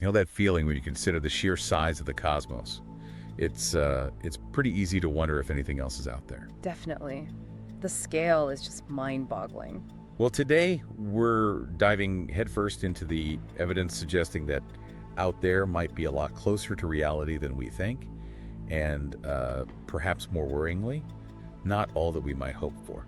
You know that feeling when you consider the sheer size of the cosmos? It's pretty easy to wonder if anything else is out there. Definitely. The scale is just mind-boggling. Well, today we're diving headfirst into the evidence suggesting that out there might be a lot closer to reality than we think, and perhaps more worryingly, not all that we might hope for.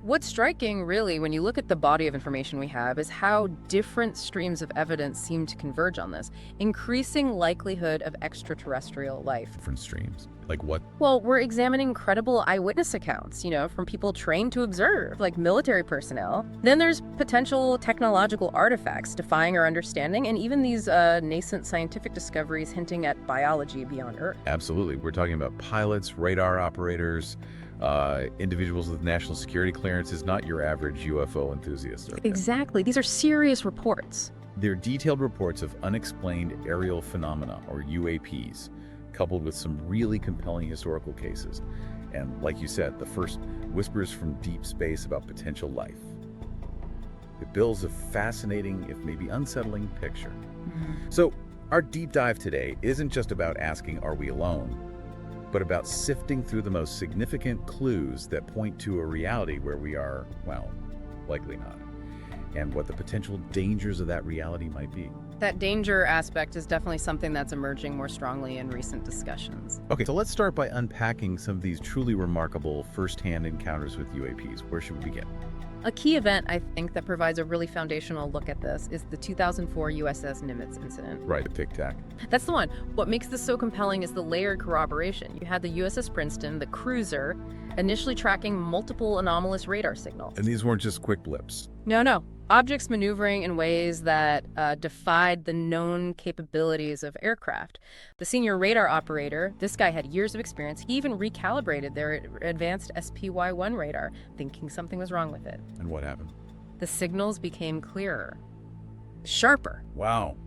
What's striking, really, when you look at the body of information we have, is how different streams of evidence seem to converge on this. Increasing likelihood of extraterrestrial life. Different streams. Like what? Well, we're examining credible eyewitness accounts, from people trained to observe, like military personnel. Then there's potential technological artifacts defying our understanding, and even these nascent scientific discoveries hinting at biology beyond Earth. Absolutely. We're talking about pilots, radar operators, individuals with national security clearances, not your average UFO enthusiast. Okay? Exactly. These are serious reports. They're detailed reports of unexplained aerial phenomena, or UAPs, coupled with some really compelling historical cases. And like you said, the first whispers from deep space about potential life. It builds a fascinating, if maybe unsettling, picture. So our deep dive today isn't just about asking, are we alone? But about sifting through the most significant clues that point to a reality where we are, well, likely not, and what the potential dangers of that reality might be. That danger aspect is definitely something that's emerging more strongly in recent discussions. Okay, so let's start by unpacking some of these truly remarkable first-hand encounters with UAPs. Where should we begin? A key event, I think, that provides a really foundational look at this is the 2004 USS Nimitz Incident. Right, the tic-tac. That's the one. What makes this so compelling is the layered corroboration. You had the USS Princeton, the cruiser, initially tracking multiple anomalous radar signals. And these weren't just quick blips. No. Objects maneuvering in ways that defied the known capabilities of aircraft. The senior radar operator, this guy had years of experience. He even recalibrated their advanced SPY-1 radar, thinking something was wrong with it. And what happened? The signals became clearer, sharper. Wow.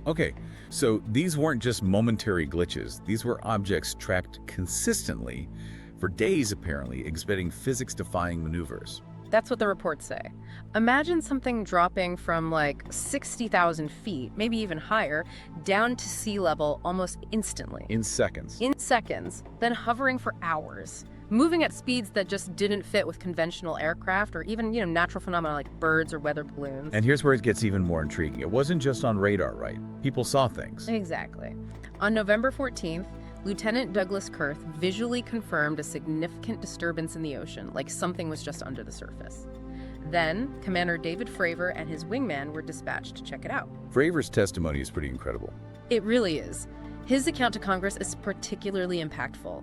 Okay, so these weren't just momentary glitches. These were objects tracked consistently for days, apparently, exhibiting physics-defying maneuvers. That's what the reports say. Imagine something dropping from like 60,000 feet, maybe even higher, down to sea level almost instantly. In seconds. In seconds, then hovering for hours, moving at speeds that just didn't fit with conventional aircraft or even, natural phenomena like birds or weather balloons. And here's where it gets even more intriguing. It wasn't just on radar, right? People saw things. Exactly. On November 14th, Lieutenant Douglas Kurth visually confirmed a significant disturbance in the ocean, like something was just under the surface. Then, Commander David Fravor and his wingman were dispatched to check it out. Fravor's testimony is pretty incredible. It really is. His account to Congress is particularly impactful.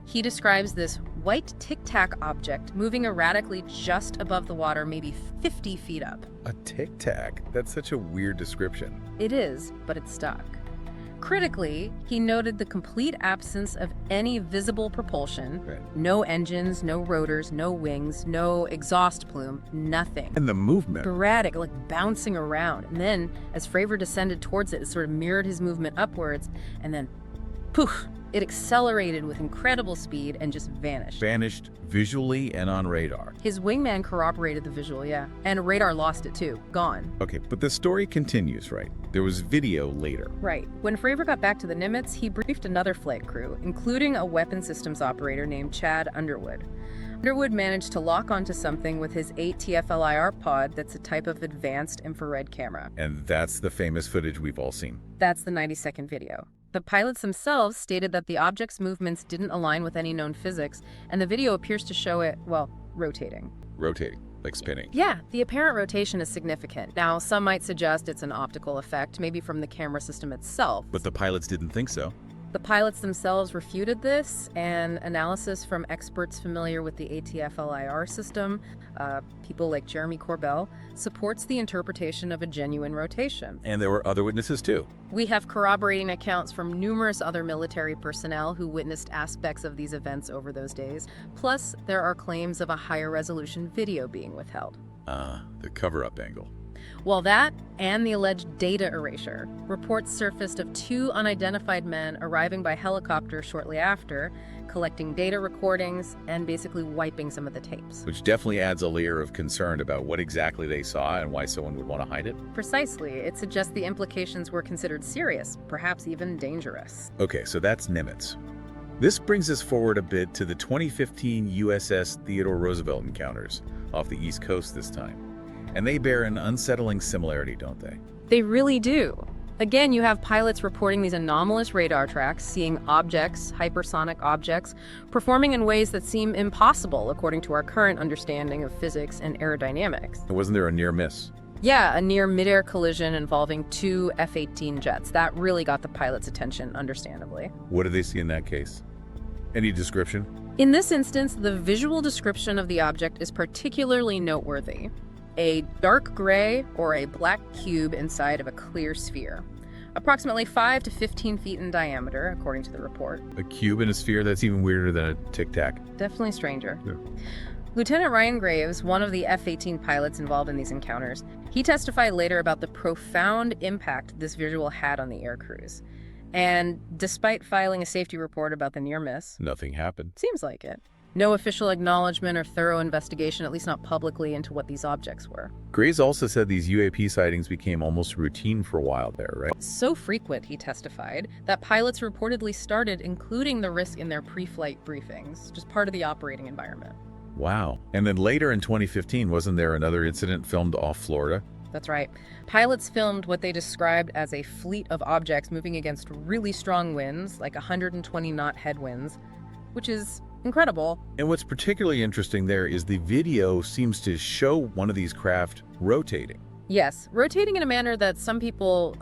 He describes this white tic-tac object moving erratically just above the water, maybe 50 feet up. A tic-tac? That's such a weird description. It is, but it stuck. Critically, he noted the complete absence of any visible propulsion. Right. No engines, no rotors, no wings, no exhaust plume, nothing. And the movement. Sporadic, like bouncing around. And then, as Fravor descended towards it, it sort of mirrored his movement upwards, and then, poof, it accelerated with incredible speed and just vanished. Vanished visually and on radar. His wingman corroborated the visual, yeah. And radar lost it too. Gone. Okay, but the story continues, right? There was video later. Right. When Fravor got back to the Nimitz, he briefed another flight crew, including a weapon systems operator named Chad Underwood. Underwood managed to lock onto something with his 8 TFLIR pod that's a type of advanced infrared camera. And that's the famous footage we've all seen. That's the 90-second video. The pilots themselves stated that the object's movements didn't align with any known physics, and the video appears to show it, well, rotating. Rotating, like spinning. Yeah, the apparent rotation is significant. Now, some might suggest it's an optical effect, maybe from the camera system itself. But the pilots didn't think so. The pilots themselves refuted this, and analysis from experts familiar with the ATFLIR system, people like Jeremy Corbell, supports the interpretation of a genuine rotation. And there were other witnesses too. We have corroborating accounts from numerous other military personnel who witnessed aspects of these events over those days. Plus, there are claims of a higher resolution video being withheld. The cover-up angle. Well, that and the alleged data erasure. Reports surfaced of 2 unidentified men arriving by helicopter shortly after, collecting data recordings and basically wiping some of the tapes. Which definitely adds a layer of concern about what exactly they saw and why someone would want to hide it. Precisely. It suggests the implications were considered serious, perhaps even dangerous. Okay, so that's Nimitz. This brings us forward a bit to the 2015 USS Theodore Roosevelt encounters off the East Coast this time. And they bear an unsettling similarity, don't they? They really do. Again, you have pilots reporting these anomalous radar tracks, seeing objects, hypersonic objects, performing in ways that seem impossible according to our current understanding of physics and aerodynamics. Wasn't there a near miss? Yeah, a near midair collision involving 2 F-18 jets. That really got the pilot's attention, understandably. What did they see in that case? Any description? In this instance, the visual description of the object is particularly noteworthy. A dark gray or a black cube inside of a clear sphere. Approximately 5 to 15 feet in diameter, according to the report. A cube in a sphere? That's even weirder than a tic-tac. Definitely stranger. Yeah. Lieutenant Ryan Graves, one of the F-18 pilots involved in these encounters, he testified later about the profound impact this visual had on the air crews. And despite filing a safety report about the near miss, Nothing happened. seems like it. No official acknowledgement or thorough investigation, at least not publicly, into what these objects were. Graves also said these UAP sightings became almost routine for a while there, right? So frequent, he testified, that pilots reportedly started including the risk in their pre-flight briefings, just part of the operating environment. Wow. And then later in 2015, wasn't there another incident filmed off Florida? That's right. Pilots filmed what they described as a fleet of objects moving against really strong winds, like 120-knot headwinds, which is incredible. And what's particularly interesting there is the video seems to show one of these craft rotating. Yes, rotating in a manner that some people,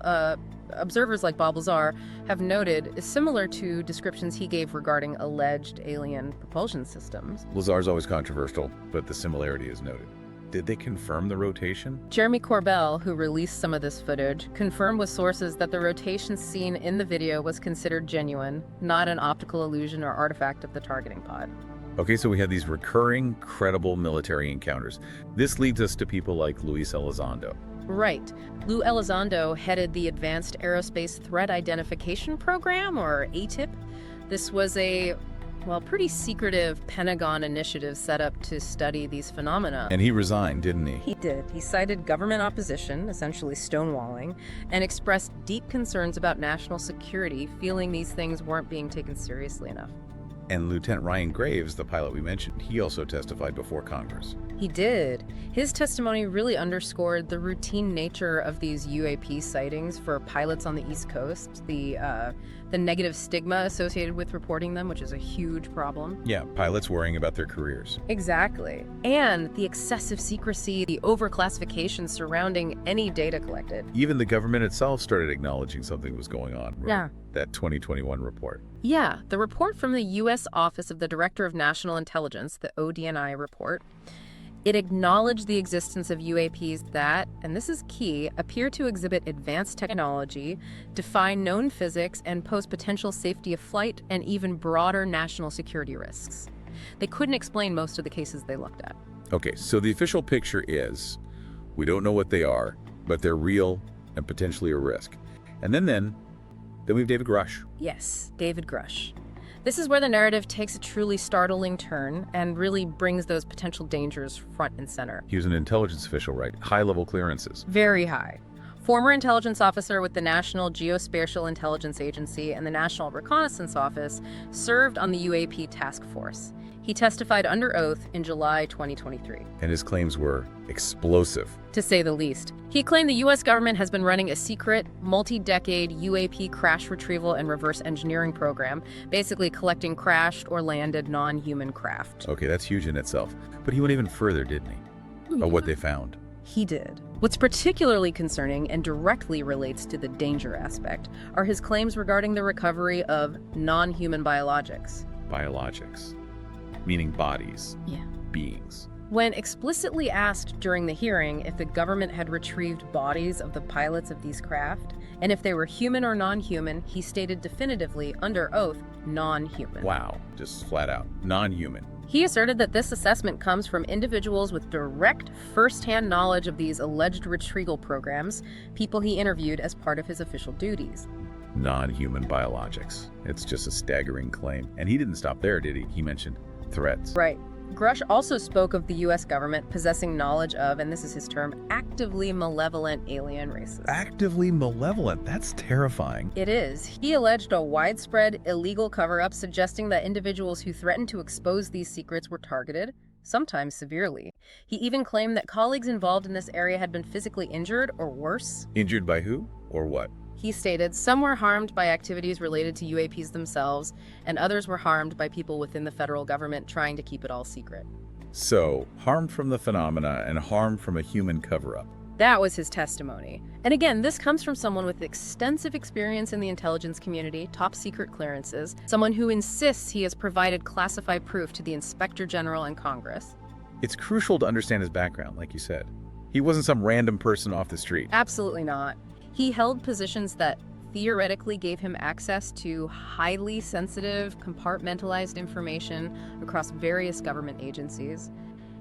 observers like Bob Lazar, have noted is similar to descriptions he gave regarding alleged alien propulsion systems. Lazar's always controversial, but the similarity is noted. Did they confirm the rotation? Jeremy Corbell, who released some of this footage, confirmed with sources that the rotation seen in the video was considered genuine, not an optical illusion or artifact of the targeting pod. Okay, so we had these recurring, credible military encounters. This leads us to people like Luis Elizondo. Right. Lou Elizondo headed the Advanced Aerospace Threat Identification Program, or ATIP. This was a pretty secretive Pentagon initiative set up to study these phenomena. And he resigned, didn't he? He did. He cited government opposition, essentially stonewalling, and expressed deep concerns about national security, feeling these things weren't being taken seriously enough. And Lieutenant Ryan Graves, the pilot we mentioned, he also testified before Congress. He did. His testimony really underscored the routine nature of these UAP sightings for pilots on the East Coast, the negative stigma associated with reporting them, which is a huge problem. Yeah, pilots worrying about their careers. Exactly. And the excessive secrecy, the overclassification surrounding any data collected. Even the government itself started acknowledging something was going on. Right? Yeah. That 2021 report. Yeah, the report from the U.S. Office of the Director of National Intelligence, the ODNI report, it acknowledged the existence of UAPs that, and this is key, appear to exhibit advanced technology, defy known physics, and pose potential safety of flight and even broader national security risks. They couldn't explain most of the cases they looked at. Okay, so the official picture is, we don't know what they are, but they're real and potentially a risk. And then we have David Grush. Yes, David Grush. This is where the narrative takes a truly startling turn and really brings those potential dangers front and center. He was an intelligence official, right? High-level clearances. Very high. Former intelligence officer with the National Geospatial Intelligence Agency and the National Reconnaissance Office, served on the UAP task force. He testified under oath in July 2023. And his claims were explosive. To say the least. He claimed the U.S. government has been running a secret, multi-decade UAP crash retrieval and reverse engineering program, basically collecting crashed or landed non-human craft. Okay, that's huge in itself. But he went even further, didn't he? Of what they found. He did. What's particularly concerning and directly relates to the danger aspect are his claims regarding the recovery of non-human biologics. Biologics. Meaning bodies. Yeah. Beings. When explicitly asked during the hearing if the government had retrieved bodies of the pilots of these craft, and if they were human or non-human, he stated definitively under oath, non-human. Wow. Just flat out. Non-human. He asserted that this assessment comes from individuals with direct, first-hand knowledge of these alleged retrieval programs, people he interviewed as part of his official duties. Non-human biologics. It's just a staggering claim. And he didn't stop there, did he? He mentioned threats. Right. Grush also spoke of the U.S. government possessing knowledge of, and this is his term, actively malevolent alien races. Actively malevolent? That's terrifying. It is. He alleged a widespread illegal cover-up suggesting that individuals who threatened to expose these secrets were targeted, sometimes severely. He even claimed that colleagues involved in this area had been physically injured or worse. Injured by who or what? He stated some were harmed by activities related to UAPs themselves, and others were harmed by people within the federal government trying to keep it all secret. So, harm from the phenomena and harm from a human cover-up. That was his testimony. And again, this comes from someone with extensive experience in the intelligence community, top secret clearances, someone who insists he has provided classified proof to the Inspector General and Congress. It's crucial to understand his background, like you said. He wasn't some random person off the street. Absolutely not. He held positions that theoretically gave him access to highly sensitive, compartmentalized information across various government agencies.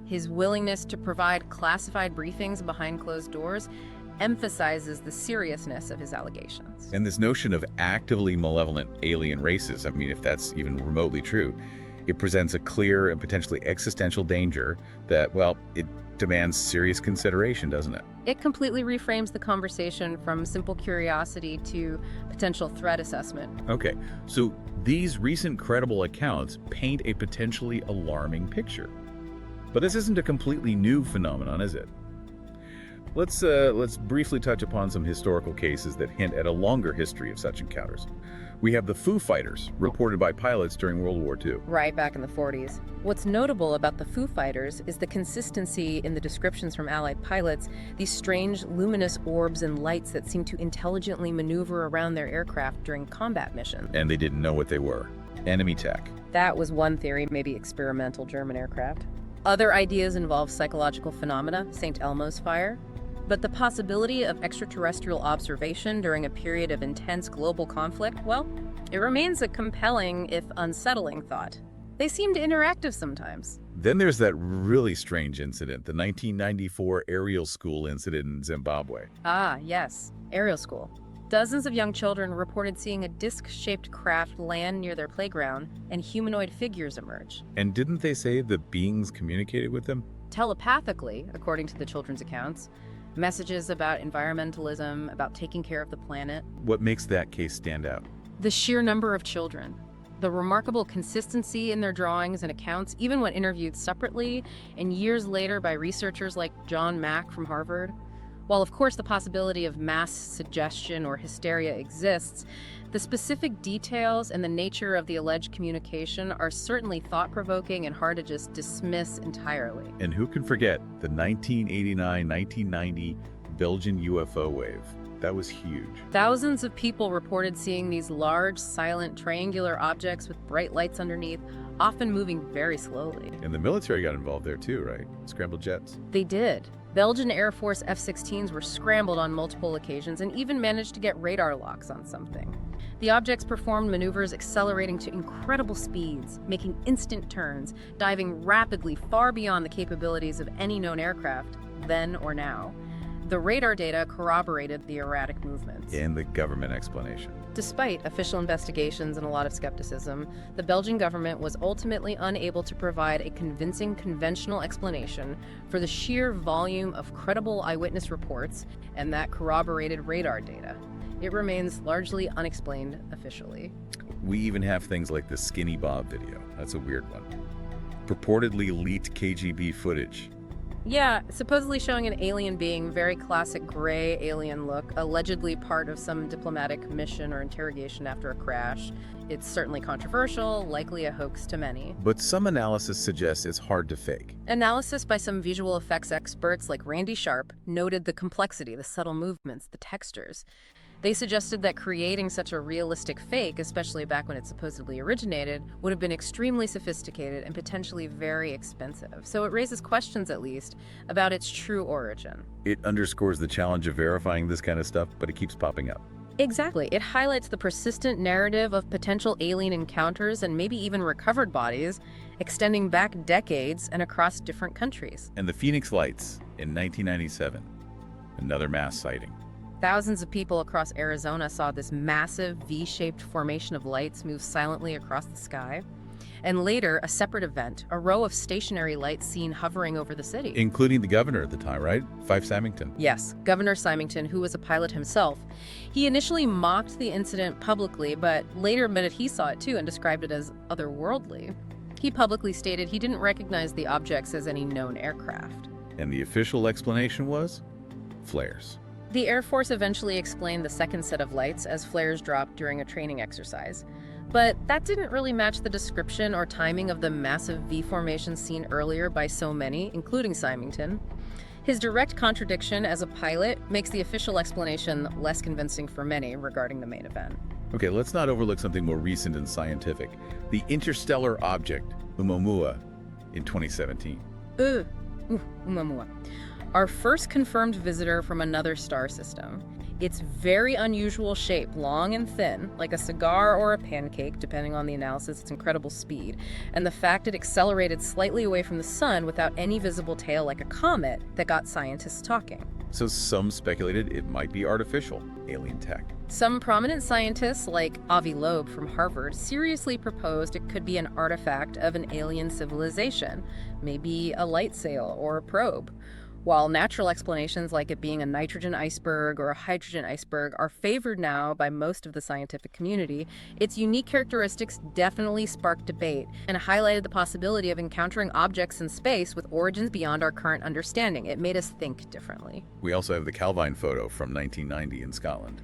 His willingness to provide classified briefings behind closed doors emphasizes the seriousness of his allegations. And this notion of actively malevolent alien races, I mean, if that's even remotely true, it presents a clear and potentially existential danger that, well, it demands serious consideration, doesn't it? It completely reframes the conversation from simple curiosity to potential threat assessment. Okay, so these recent credible accounts paint a potentially alarming picture. But this isn't a completely new phenomenon, is it? Let's briefly touch upon some historical cases that hint at a longer history of such encounters. We have the Foo Fighters, reported by pilots during World War II. Right, back in the 40s. What's notable about the Foo Fighters is the consistency in the descriptions from Allied pilots, these strange luminous orbs and lights that seem to intelligently maneuver around their aircraft during combat missions. And they didn't know what they were. Enemy tech. That was one theory, maybe experimental German aircraft. Other ideas involve psychological phenomena, St. Elmo's fire. But the possibility of extraterrestrial observation during a period of intense global conflict, well, it remains a compelling, if unsettling, thought. They seemed interactive sometimes. Then there's that really strange incident, the 1994 aerial school incident in Zimbabwe. Ah, yes, aerial school. Dozens of young children reported seeing a disc-shaped craft land near their playground and humanoid figures emerge. And didn't they say the beings communicated with them? Telepathically, according to the children's accounts. Messages about environmentalism, about taking care of the planet. What makes that case stand out? The sheer number of children. The remarkable consistency in their drawings and accounts, even when interviewed separately, and years later by researchers like John Mack from Harvard. While of course the possibility of mass suggestion or hysteria exists, the specific details and the nature of the alleged communication are certainly thought-provoking and hard to just dismiss entirely. And who can forget the 1989-1990 Belgian UFO wave? That was huge. Thousands of people reported seeing these large, silent, triangular objects with bright lights underneath, often moving very slowly. And the military got involved there too, right? Scrambled jets. They did. Belgian Air Force F-16s were scrambled on multiple occasions and even managed to get radar locks on something. The objects performed maneuvers accelerating to incredible speeds, making instant turns, diving rapidly far beyond the capabilities of any known aircraft, then or now. The radar data corroborated the erratic movements. And the government explanation. Despite official investigations and a lot of skepticism, the Belgian government was ultimately unable to provide a convincing conventional explanation for the sheer volume of credible eyewitness reports and that corroborated radar data. It remains largely unexplained officially. We even have things like the Skinny Bob video. That's a weird one. Purportedly leaked KGB footage. Yeah, supposedly showing an alien being, very classic gray alien look, allegedly part of some diplomatic mission or interrogation after a crash. It's certainly controversial, likely a hoax to many. But some analysis suggests it's hard to fake. Analysis by some visual effects experts like Randy Sharp noted the complexity, the subtle movements, the textures. They suggested that creating such a realistic fake, especially back when it supposedly originated, would have been extremely sophisticated and potentially very expensive. So it raises questions, at least, about its true origin. It underscores the challenge of verifying this kind of stuff, but it keeps popping up. Exactly. It highlights the persistent narrative of potential alien encounters and maybe even recovered bodies, extending back decades and across different countries. And the Phoenix Lights in 1997, another mass sighting. Thousands of people across Arizona saw this massive V-shaped formation of lights move silently across the sky. And later, a separate event, a row of stationary lights seen hovering over the city. Including the governor at the time, right? Fife Symington. Yes, Governor Symington, who was a pilot himself. He initially mocked the incident publicly, but later admitted he saw it too and described it as otherworldly. He publicly stated he didn't recognize the objects as any known aircraft. And the official explanation was flares. The Air Force eventually explained the second set of lights as flares dropped during a training exercise. But that didn't really match the description or timing of the massive V formation seen earlier by so many, including Symington. His direct contradiction as a pilot makes the official explanation less convincing for many regarding the main event. Okay, let's not overlook something more recent and scientific. The interstellar object, Oumuamua, in 2017. Oumuamua. Our first confirmed visitor from another star system. Its very unusual shape, long and thin, like a cigar or a pancake, depending on the analysis, its incredible speed, and the fact it accelerated slightly away from the sun without any visible tail like a comet that got scientists talking. So some speculated it might be artificial alien tech. Some prominent scientists, like Avi Loeb from Harvard, seriously proposed it could be an artifact of an alien civilization, maybe a light sail or a probe. While natural explanations like it being a nitrogen iceberg or a hydrogen iceberg are favored now by most of the scientific community, its unique characteristics definitely sparked debate and highlighted the possibility of encountering objects in space with origins beyond our current understanding. It made us think differently. We also have the Calvine photo from 1990 in Scotland.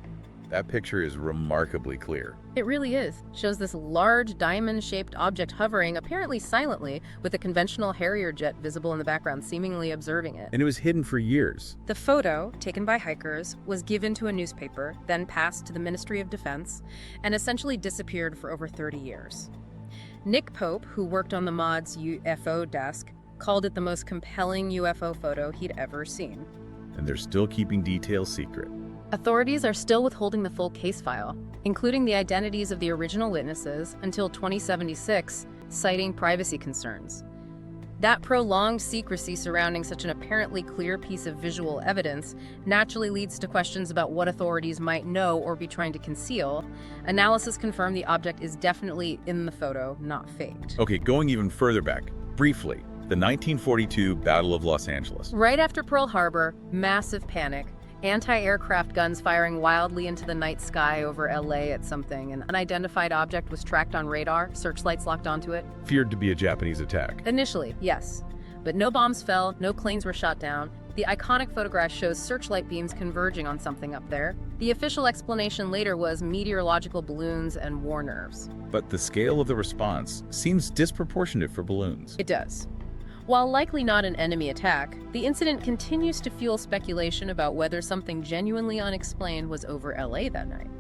That picture is remarkably clear. It really is. Shows this large diamond-shaped object hovering, apparently silently, with a conventional Harrier jet visible in the background, seemingly observing it. And it was hidden for years. The photo, taken by hikers, was given to a newspaper, then passed to the Ministry of Defense, and essentially disappeared for over 30 years. Nick Pope, who worked on the mod's UFO desk, called it the most compelling UFO photo he'd ever seen. And they're still keeping details secret. Authorities are still withholding the full case file, including the identities of the original witnesses, until 2076, citing privacy concerns. That prolonged secrecy surrounding such an apparently clear piece of visual evidence naturally leads to questions about what authorities might know or be trying to conceal. Analysis confirmed the object is definitely in the photo, not faked. Okay, going even further back, briefly, the 1942 Battle of Los Angeles. Right after Pearl Harbor, massive panic. Anti-aircraft guns firing wildly into the night sky over LA at something. An unidentified object was tracked on radar, searchlights locked onto it. Feared to be a Japanese attack. Initially, yes. But no bombs fell, no planes were shot down. The iconic photograph shows searchlight beams converging on something up there. The official explanation later was meteorological balloons and war nerves. But the scale of the response seems disproportionate for balloons. It does. While likely not an enemy attack, the incident continues to fuel speculation about whether something genuinely unexplained was over LA that night.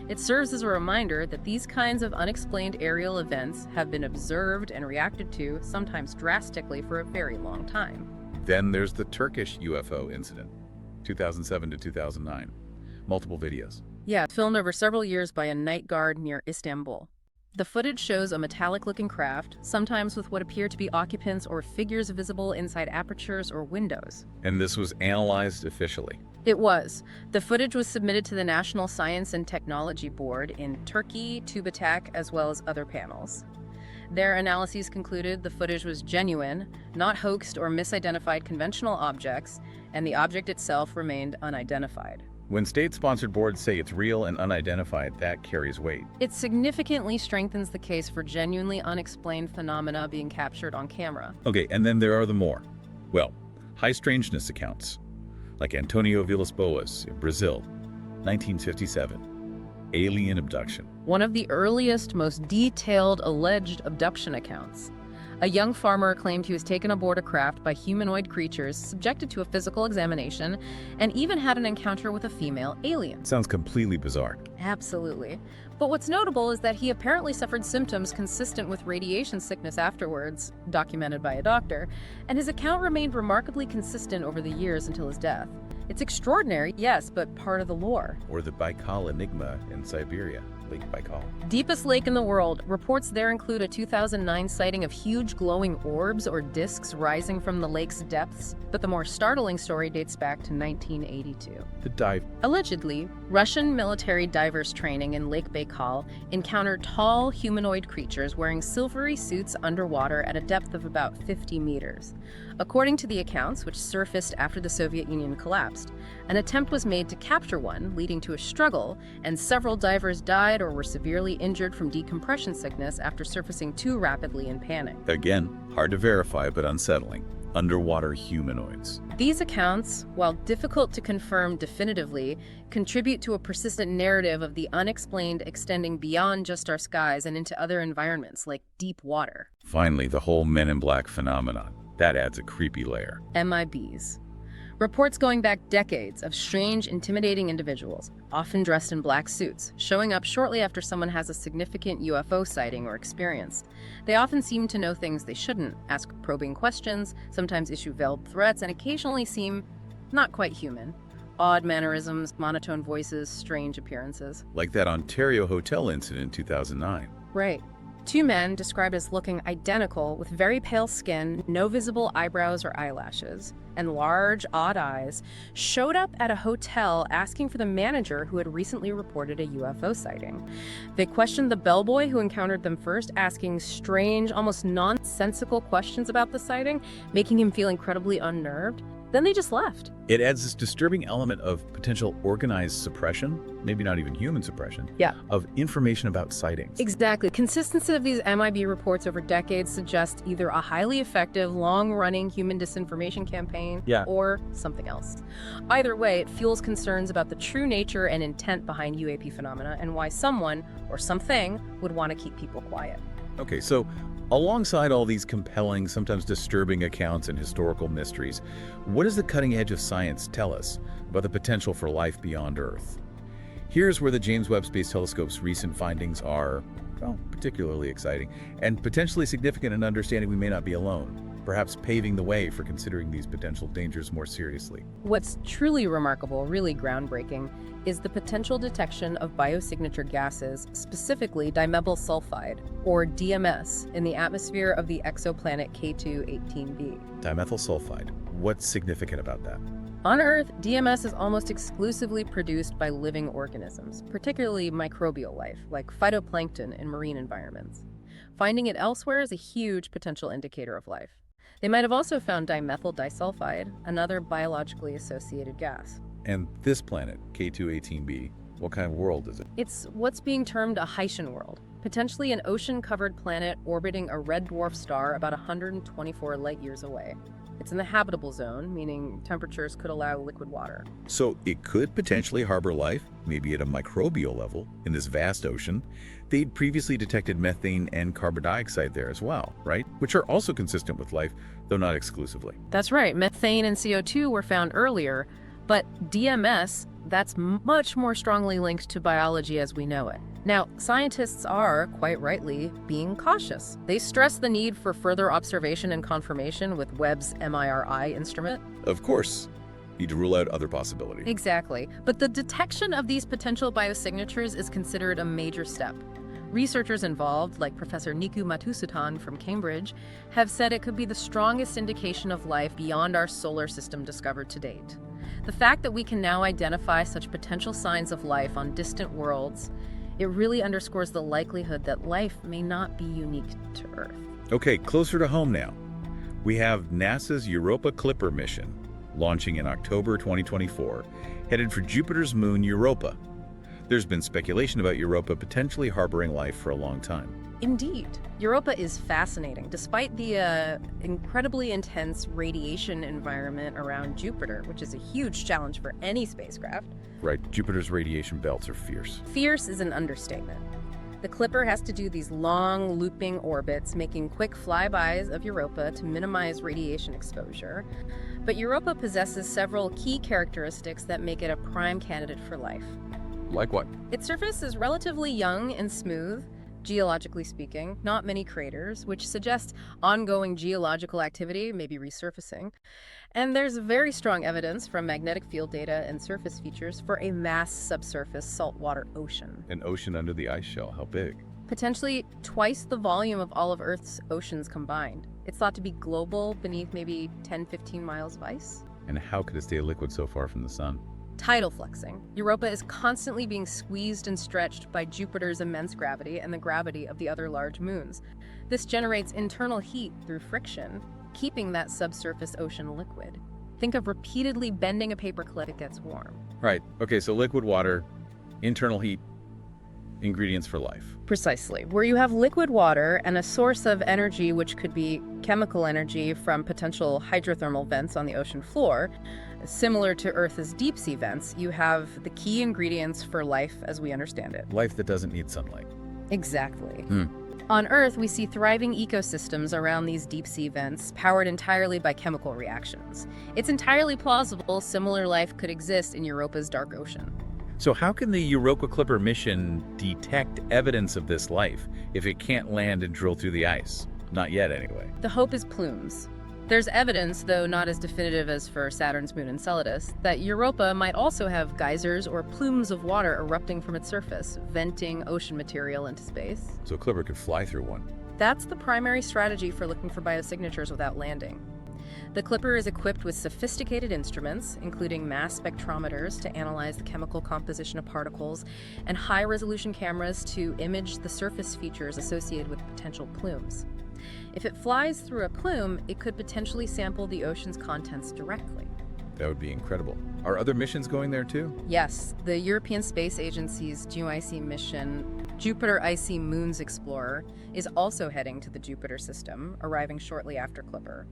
It serves as a reminder that these kinds of unexplained aerial events have been observed and reacted to, sometimes drastically, for a very long time. Then there's the Turkish UFO incident, 2007 to 2009. Multiple videos. Yeah, filmed over several years by a night guard near Istanbul. The footage shows a metallic-looking craft, sometimes with what appear to be occupants or figures visible inside apertures or windows. And this was analyzed officially. It was. The footage was submitted to the National Science and Technology Board in Turkey, TÜBİTAK, as well as other panels. Their analyses concluded the footage was genuine, not hoaxed or misidentified conventional objects, and the object itself remained unidentified. When state-sponsored boards say it's real and unidentified, that carries weight. It significantly strengthens the case for genuinely unexplained phenomena being captured on camera. Okay, and then there are the more. Well, high strangeness accounts, like Antonio Villas-Boas in Brazil, 1957. Alien abduction. One of the earliest, most detailed alleged abduction accounts. A young farmer claimed he was taken aboard a craft by humanoid creatures, subjected to a physical examination, and even had an encounter with a female alien. Sounds completely bizarre. Absolutely. But what's notable is that he apparently suffered symptoms consistent with radiation sickness afterwards, documented by a doctor, and his account remained remarkably consistent over the years until his death. It's extraordinary, yes, but part of the lore. Or the Baikal Enigma in Siberia, Lake Baikal. Deepest lake in the world. Reports there include a 2009 sighting of huge glowing orbs or disks rising from the lake's depths, but the more startling story dates back to 1982. The dive. Allegedly, Russian military divers training in Lake Baikal encountered tall humanoid creatures wearing silvery suits underwater at a depth of about 50 meters. According to the accounts, which surfaced after the Soviet Union collapsed, an attempt was made to capture one, leading to a struggle, and several divers died or were severely injured from decompression sickness after surfacing too rapidly in panic. Again, hard to verify but unsettling. Underwater humanoids. These accounts, while difficult to confirm definitively, contribute to a persistent narrative of the unexplained extending beyond just our skies and into other environments like deep water. Finally, the whole Men in Black phenomenon. That adds a creepy layer. MIBs. Reports going back decades of strange, intimidating individuals, often dressed in black suits, showing up shortly after someone has a significant UFO sighting or experience. They often seem to know things they shouldn't, ask probing questions, sometimes issue veiled threats, and occasionally seem not quite human. Odd mannerisms, monotone voices, strange appearances. Like that Ontario hotel incident in 2009. Right. Two men, described as looking identical, with very pale skin, no visible eyebrows or eyelashes, and large, odd eyes, showed up at a hotel asking for the manager who had recently reported a UFO sighting. They questioned the bellboy who encountered them first, asking strange, almost nonsensical questions about the sighting, making him feel incredibly unnerved. Then they just left. It adds this disturbing element of potential organized suppression, maybe not even human suppression, of information about sightings. Exactly. Consistency of these MIB reports over decades suggests either a highly effective, long-running human disinformation campaign or something else. Either way, it fuels concerns about the true nature and intent behind UAP phenomena and why someone or something would want to keep people quiet. Okay, so alongside all these compelling, sometimes disturbing accounts and historical mysteries, what does the cutting edge of science tell us about the potential for life beyond Earth? Here's where the James Webb Space Telescope's recent findings are, well, particularly exciting and potentially significant in understanding we may not be alone, perhaps paving the way for considering these potential dangers more seriously. What's truly remarkable, really groundbreaking, is the potential detection of biosignature gases, specifically dimethyl sulfide, or DMS, in the atmosphere of the exoplanet K2-18b. Dimethyl sulfide. What's significant about that? On Earth, DMS is almost exclusively produced by living organisms, particularly microbial life, like phytoplankton in marine environments. Finding it elsewhere is a huge potential indicator of life. They might have also found dimethyl disulfide, another biologically associated gas. And this planet, K2-18b, what kind of world is it? It's what's being termed a Haitian world, potentially an ocean-covered planet orbiting a red dwarf star about 124 light-years away. It's in the habitable zone, meaning temperatures could allow liquid water. So it could potentially harbor life, maybe at a microbial level, in this vast ocean. They'd previously detected methane and carbon dioxide there as well, right? Which are also consistent with life, though not exclusively. That's right. Methane and CO2 were found earlier, but DMS, that's much more strongly linked to biology as we know it. Now, scientists are, quite rightly, being cautious. They stress the need for further observation and confirmation with Webb's MIRI instrument. Of course, need to rule out other possibilities. Exactly. But the detection of these potential biosignatures is considered a major step. Researchers involved, like Professor Niku Matsusutan from Cambridge, have said it could be the strongest indication of life beyond our solar system discovered to date. The fact that we can now identify such potential signs of life on distant worlds, it really underscores the likelihood that life may not be unique to Earth. Okay, closer to home now. We have NASA's Europa Clipper mission, launching in October 2024, headed for Jupiter's moon Europa. There's been speculation about Europa potentially harboring life for a long time. Indeed. Europa is fascinating. Despite the incredibly intense radiation environment around Jupiter, which is a huge challenge for any spacecraft. Right, Jupiter's radiation belts are fierce. Fierce is an understatement. The Clipper has to do these long, looping orbits, making quick flybys of Europa to minimize radiation exposure. But Europa possesses several key characteristics that make it a prime candidate for life. Like what? Its surface is relatively young and smooth. geologically speaking, not many craters, which suggests ongoing geological activity, maybe resurfacing. And there's very strong evidence from magnetic field data and surface features for a mass subsurface saltwater ocean. An ocean under the ice shell, how big? Potentially twice the volume of all of Earth's oceans combined. It's thought to be global, beneath maybe 10-15 miles of ice. And how could it stay liquid so far from the sun? Tidal flexing. Europa is constantly being squeezed and stretched by Jupiter's immense gravity and the gravity of the other large moons. This generates internal heat through friction, keeping that subsurface ocean liquid. Think of repeatedly bending a paperclip, it gets warm. Right. Okay, so liquid water, internal heat, ingredients for life. Precisely. Where you have liquid water and a source of energy, which could be chemical energy from potential hydrothermal vents on the ocean floor, similar to Earth's deep sea vents, you have the key ingredients for life as we understand it. Life that doesn't need sunlight. Exactly. On Earth, we see thriving ecosystems around these deep sea vents, powered entirely by chemical reactions. It's entirely plausible similar life could exist in Europa's dark ocean. So how can the Europa Clipper mission detect evidence of this life if it can't land and drill through the ice? Not yet, anyway. The hope is plumes. There's evidence, though not as definitive as for Saturn's moon Enceladus, that Europa might also have geysers or plumes of water erupting from its surface, venting ocean material into space. So a Clipper could fly through one. That's the primary strategy for looking for biosignatures without landing. The Clipper is equipped with sophisticated instruments, including mass spectrometers to analyze the chemical composition of particles, and high-resolution cameras to image the surface features associated with potential plumes. If it flies through a plume, it could potentially sample the ocean's contents directly. That would be incredible. Are other missions going there too? Yes, the European Space Agency's GEOIC mission, Jupiter Icy Moons Explorer, is also heading to the Jupiter system, arriving shortly after Clipper.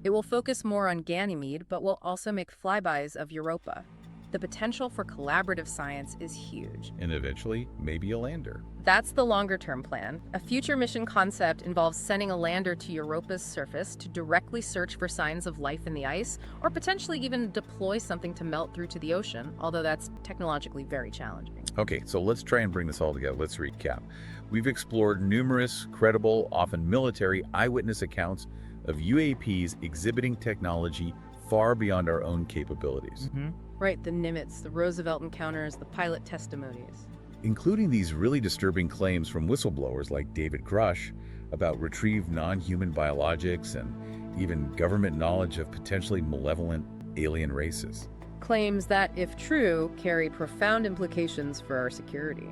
It will focus more on Ganymede, but will also make flybys of Europa. The potential for collaborative science is huge. And eventually, maybe a lander. That's the longer-term plan. A future mission concept involves sending a lander to Europa's surface to directly search for signs of life in the ice, or potentially even deploy something to melt through to the ocean, although that's technologically very challenging. Okay, so let's try and bring this all together. Let's recap. We've explored numerous, credible, often military eyewitness accounts of UAPs exhibiting technology far beyond our own capabilities. Right, the Nimitz, the Roosevelt encounters, the pilot testimonies. Including these really disturbing claims from whistleblowers like David Grush about retrieved non-human biologics and even government knowledge of potentially malevolent alien races. Claims that, if true, carry profound implications for our security.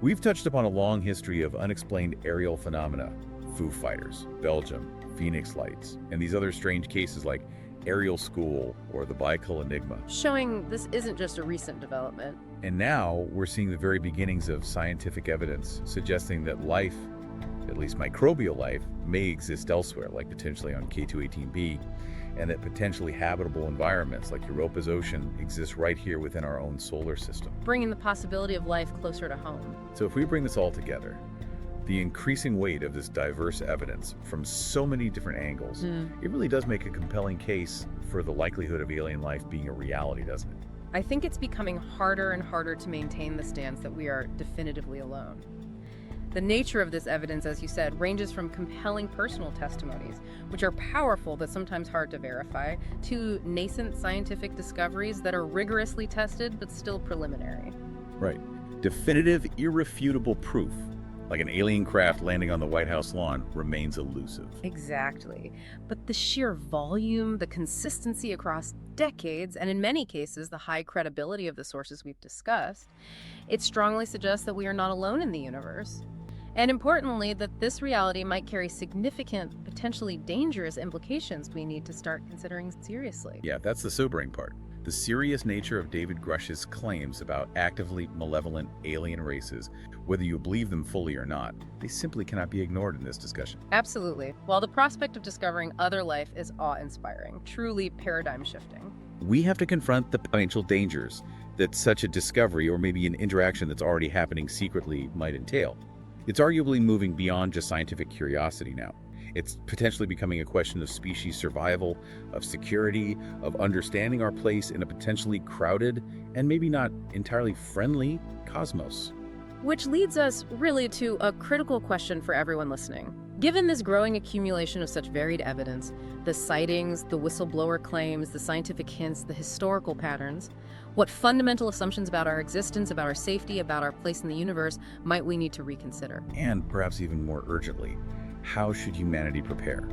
We've touched upon a long history of unexplained aerial phenomena, Foo Fighters, Belgium, Phoenix Lights, and these other strange cases like Aerial School or the Baikal Enigma. Showing this isn't just a recent development. And now we're seeing the very beginnings of scientific evidence suggesting that life, at least microbial life, may exist elsewhere, like potentially on K218b, and that potentially habitable environments like Europa's ocean exist right here within our own solar system. Bringing the possibility of life closer to home. So if we bring this all together, the increasing weight of this diverse evidence from so many different angles, it really does make a compelling case for the likelihood of alien life being a reality, doesn't it? I think it's becoming harder and harder to maintain the stance that we are definitively alone. The nature of this evidence, as you said, ranges from compelling personal testimonies, which are powerful but sometimes hard to verify, to nascent scientific discoveries that are rigorously tested but still preliminary. Right. Definitive, irrefutable proof, like an alien craft landing on the White House lawn, remains elusive. Exactly. But the sheer volume, the consistency across decades, and in many cases, the high credibility of the sources we've discussed, it strongly suggests that we are not alone in the universe. And importantly, that this reality might carry significant, potentially dangerous implications we need to start considering seriously. Yeah, that's the sobering part. The serious nature of David Grush's claims about actively malevolent alien races, whether you believe them fully or not, they simply cannot be ignored in this discussion. Absolutely. While the prospect of discovering other life is awe-inspiring, truly paradigm-shifting, we have to confront the potential dangers that such a discovery, or maybe an interaction that's already happening secretly, might entail. It's arguably moving beyond just scientific curiosity now. It's potentially becoming a question of species survival, of security, of understanding our place in a potentially crowded and maybe not entirely friendly cosmos. Which leads us really to a critical question for everyone listening. Given this growing accumulation of such varied evidence, the sightings, the whistleblower claims, the scientific hints, the historical patterns, what fundamental assumptions about our existence, about our safety, about our place in the universe might we need to reconsider? And perhaps even more urgently, how should humanity prepare?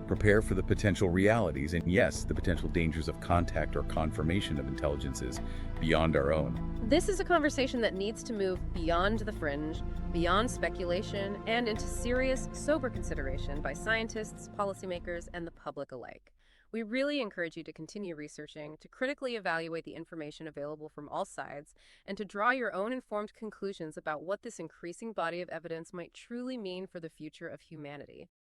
Prepare for the potential realities and, yes, the potential dangers of contact or confirmation of intelligences beyond our own. This is a conversation that needs to move beyond the fringe, beyond speculation, and into serious, sober consideration by scientists, policymakers, and the public alike. We really encourage you to continue researching, to critically evaluate the information available from all sides, and to draw your own informed conclusions about what this increasing body of evidence might truly mean for the future of humanity.